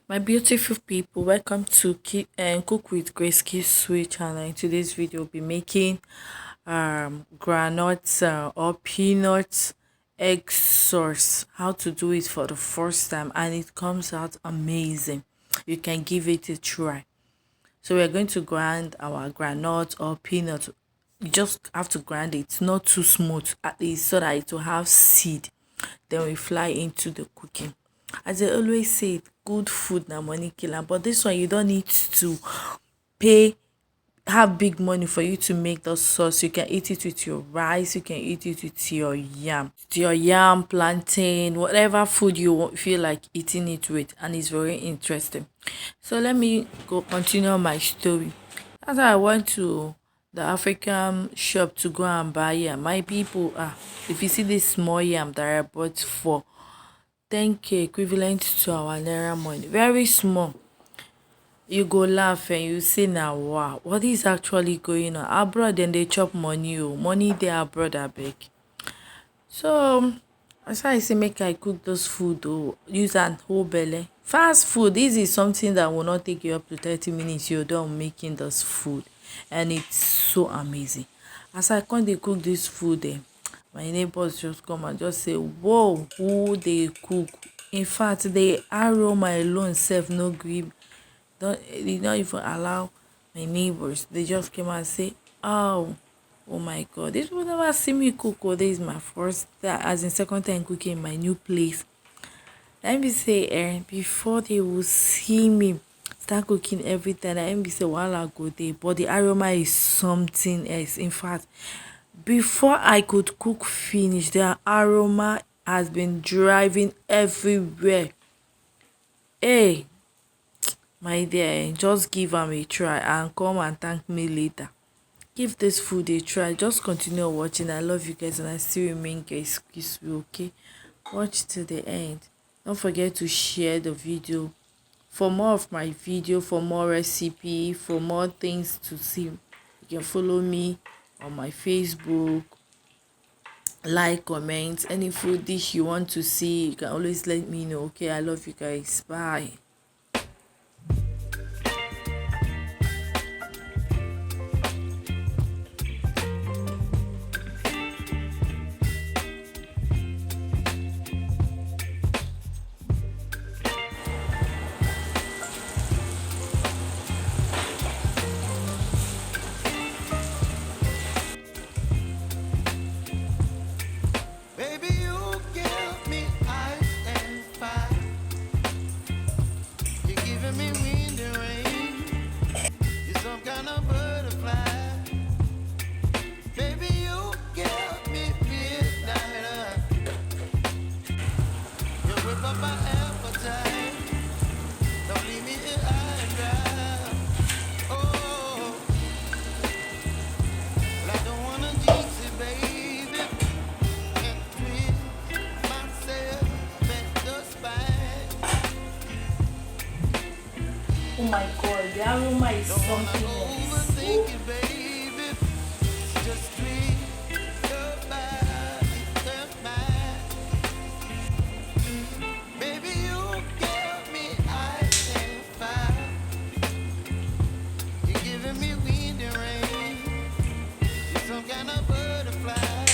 My beautiful people, welcome to Cook with Grace Kids Sweet channel. In today's video, we'll be making groundnuts or peanuts egg sauce. How to do it for the first time, and it comes out amazing. You can give it a try. So we're going to grind our groundnut or peanut. You just have to grind it. It's not too smooth, at least so that it will have seed. Then we fly into the cooking. As I always say, good food na money killer. But this one you don't need to pay have big money for you to make the sauce. You can eat it with your rice, you can eat it with your yam, plantain, whatever food you feel like eating it with, and it's very interesting. So let me go continue my story. As I went to the African shop to go and buy yam, my people, if you see this small yam that I bought for 10k, equivalent to our naira money, very small, you go laugh and you say now, wow, what is actually going on abroad? Then they chop money, money they abroad abeg. So as I say, make I cook those food, use an whole belly fast food. This is something that will not take you up to 30 minutes. You're done making this food, and it's so amazing. As I come dey cook this food, my neighbors just come and just say, whoa, who they cook. In fact, the aroma alone self no gree, they don't even allow my neighbors. They just came and say, oh my god, this will never see me cook. This is my first, as in second time cooking in my new place. Let me say, before they will see me start cooking every time, let me say, while I go there, but the aroma is something else. In fact, before I could cook finish, the aroma has been driving everywhere. Hey, my dear, just give am a try and come and thank me later. Give this food a try. Just continue watching. I love you guys, and I still remain Grace Kiswe. Okay, watch till the end. Don't forget to share the video. For more of my video, for more recipe, for more things to see, you can follow me on my Facebook. Like, comment, any food dish you want to see, you can always let me know. Okay, I love you guys. Bye. Baby, you give me ice and fire. You're giving me wind and rain. You're some kind of butterfly. Baby, you give me midnight. You whip up my appetite. Don't leave me here high and dry. Oh, well, I don't wanna jinx it, baby. And twist myself at the spine. Oh my god, the aroma is Don't wanna something else. overthink it, baby. Just treat your body and mine. Baby, you give me ice and fire. You're giving me wind and rain. You're some kind of butterfly.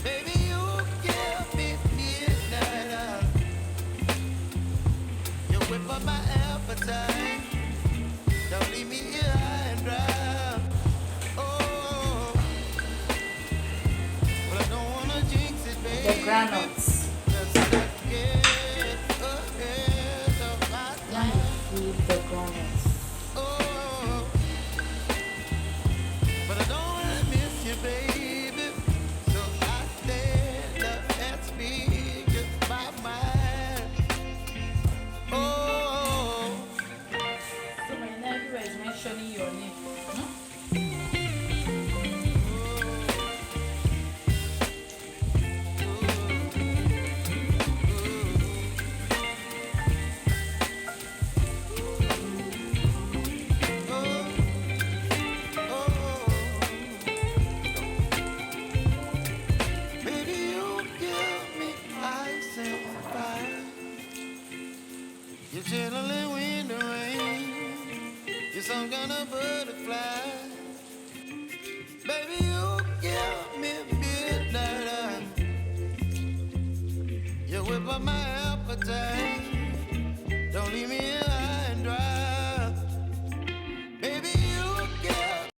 Baby, you give me midnight. You whip up my appetite. Don't leave me here high and dry. Oh, well, I don't wanna jinx it, The baby. granuts. Just let's get ahead of my Now you time. feel the granuts. Oh, but I don't wanna miss you, baby. So I stand up and speak my mind. Oh. So my nephew is mentioning your name. some kind of butterfly.